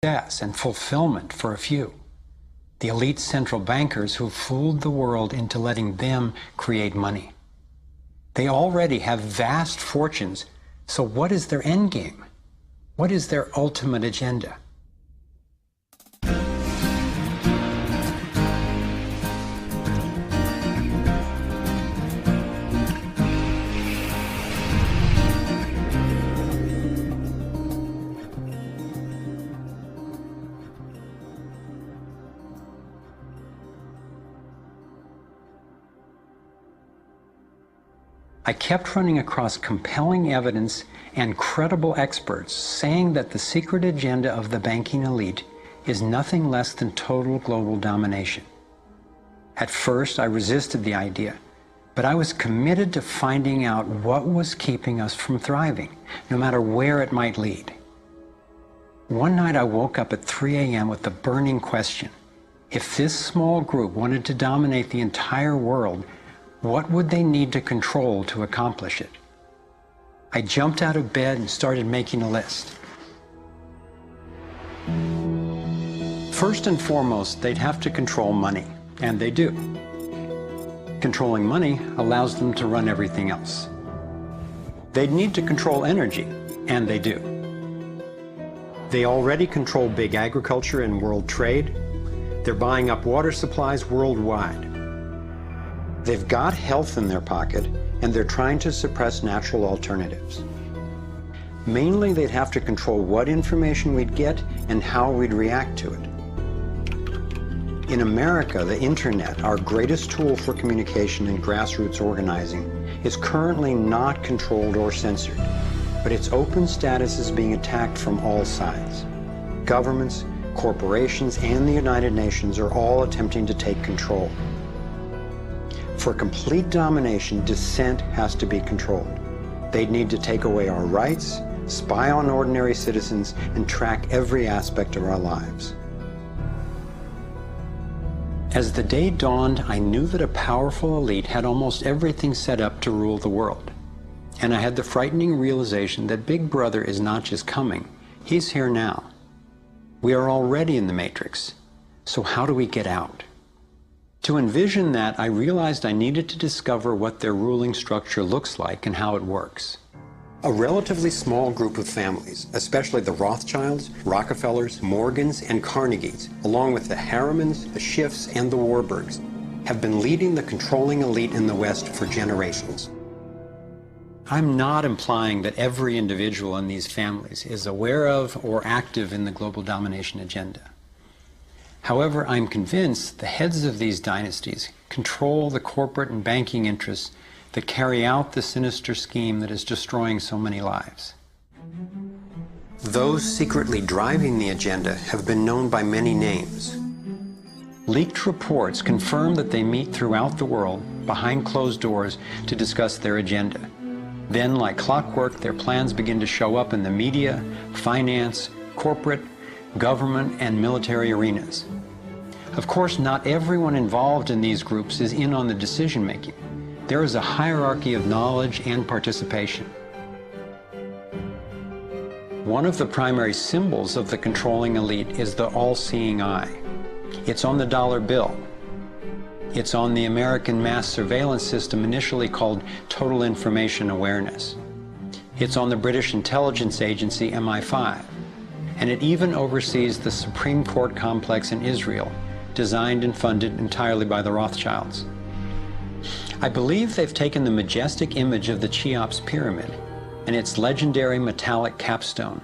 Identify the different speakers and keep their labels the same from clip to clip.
Speaker 1: success and fulfillment for a few. The elite central bankers who fooled the world into letting them create money. They already have vast fortunes, so what is their end game? What is their ultimate agenda? I kept running across compelling evidence and credible experts saying that the secret agenda of the banking elite is nothing less than total global domination. At first, I resisted the idea, but I was committed to finding out what was keeping us from thriving, no matter where it might lead. One night I woke up at 3 a.m. with the burning question: if this small group wanted to dominate the entire world, what would they need to control to accomplish it? I jumped out of bed and started making a list. First and foremost, they'd have to control money, and they do. Controlling money allows them to run everything else. They'd need to control energy, and they do. They already control big agriculture and world trade. They're buying up water supplies worldwide. They've got health in their pocket, and they're trying to suppress natural alternatives. Mainly, they'd have to control what information we'd get and how we'd react to it. In America, the internet, our greatest tool for communication and grassroots organizing, is currently not controlled or censored, but its open status is being attacked from all sides. Governments, corporations, and the United Nations are all attempting to take control. For complete domination, dissent has to be controlled. They'd need to take away our rights, spy on ordinary citizens, and track every aspect of our lives. As the day dawned, I knew that a powerful elite had almost everything set up to rule the world. And I had the frightening realization that Big Brother is not just coming, he's here now. We are already in the Matrix, so how do we get out? To envision that, I realized I needed to discover what their ruling structure looks like and how it works. A relatively small group of families, especially the Rothschilds, Rockefellers, Morgans, and Carnegies, along with the Harrimans, the Schiffs, and the Warburgs, have been leading the controlling elite in the West for generations. I'm not implying that every individual in these families is aware of or active in the global domination agenda. However, I'm convinced the heads of these dynasties control the corporate and banking interests that carry out the sinister scheme that is destroying so many lives. Those secretly driving the agenda have been known by many names. Leaked reports confirm that they meet throughout the world, behind closed doors, to discuss their agenda. Then, like clockwork, their plans begin to show up in the media, finance, corporate, government, and military arenas. Of course, not everyone involved in these groups is in on the decision-making. There is a hierarchy of knowledge and participation. One of the primary symbols of the controlling elite is the all-seeing eye. It's on the dollar bill. It's on the American mass surveillance system initially called Total Information Awareness. It's on the British intelligence agency MI5. And it even oversees the Supreme Court complex in Israel, designed and funded entirely by the Rothschilds. I believe they've taken the majestic image of the Cheops pyramid and its legendary metallic capstone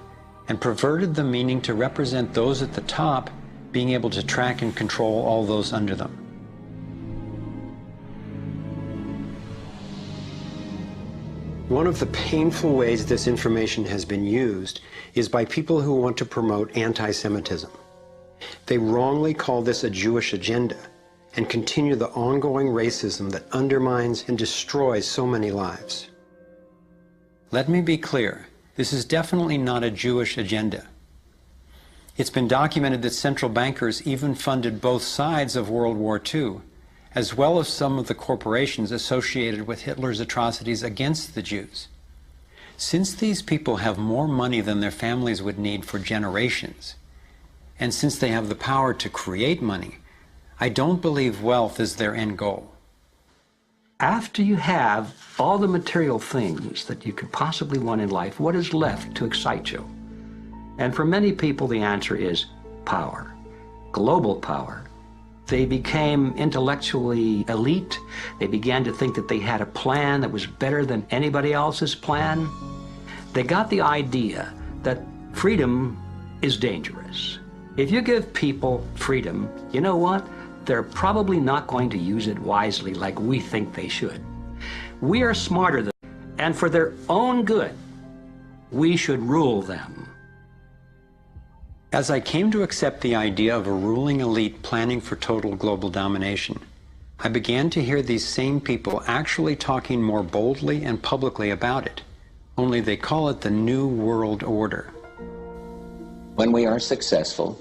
Speaker 1: and perverted the meaning to represent those at the top being able to track and control all those under them. One of the painful ways this information has been used is by people who want to promote anti-Semitism. They wrongly call this a Jewish agenda and continue the ongoing racism that undermines and destroys so many lives. Let me be clear, this is definitely not a Jewish agenda. It's been documented that central bankers even funded both sides of World War II, as well as some of the corporations associated with Hitler's atrocities against the Jews. Since these people have more money than their families would need for generations, And since they have the power to create money, I don't believe wealth is their end goal.
Speaker 2: After you have all the material things that you could possibly want in life, what is left to excite you? And for many people, the answer is power, global power. They became intellectually elite. They began to think that they had a plan that was better than anybody else's plan. They got the idea that freedom is dangerous. If you give people freedom, you know what? They're probably not going to use it wisely like we think they should. We are smarter than them, and for their own good, we should rule them.
Speaker 1: As I came to accept the idea of a ruling elite planning for total global domination, I began to hear these same people actually talking more boldly and publicly about it, only they call it the New World Order.
Speaker 3: When we are successful,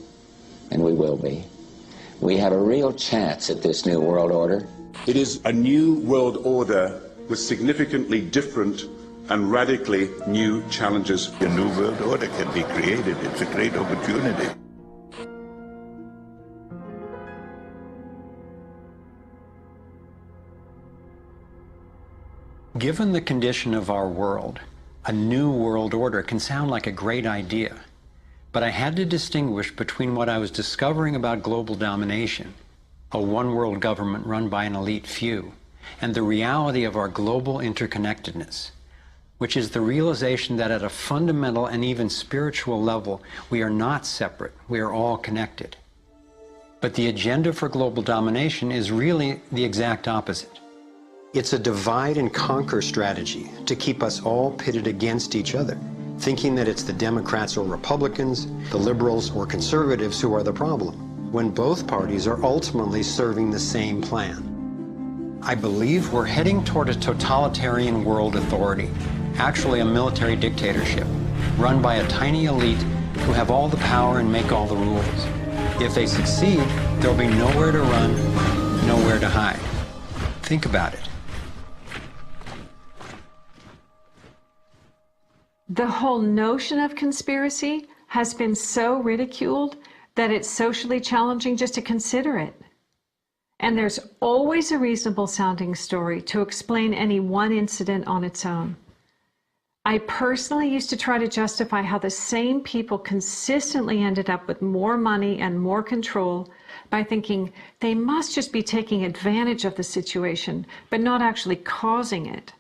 Speaker 3: and we will be, we have a real chance at this New World Order.
Speaker 4: It is a new world order with significantly different and radically new challenges.
Speaker 5: A new world order can be created. It's a great opportunity.
Speaker 1: Given the condition of our world, a new world order can sound like a great idea. But I had to distinguish between what I was discovering about global domination, a one-world government run by an elite few, and the reality of our global interconnectedness, which is the realization that at a fundamental and even spiritual level, we are not separate, we are all connected. But the agenda for global domination is really the exact opposite. It's a divide and conquer strategy to keep us all pitted against each other, thinking that it's the Democrats or Republicans, the liberals or conservatives who are the problem, when both parties are ultimately serving the same plan. I believe we're heading toward a totalitarian world authority, actually a military dictatorship, run by a tiny elite who have all the power and make all the rules. If they succeed, there'll be nowhere to run, nowhere to hide. Think about it.
Speaker 6: The whole notion of conspiracy has been so ridiculed that it's socially challenging just to consider it. And there's always a reasonable sounding story to explain any one incident on its own. I personally used to try to justify how the same people consistently ended up with more money and more control by thinking they must just be taking advantage of the situation, but not actually causing it.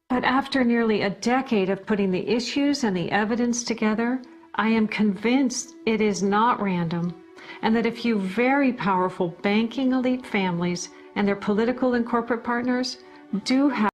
Speaker 6: But after nearly a decade of putting the issues and the evidence together, I am convinced it is not random, and that a few very powerful banking elite families and their political and corporate partners do have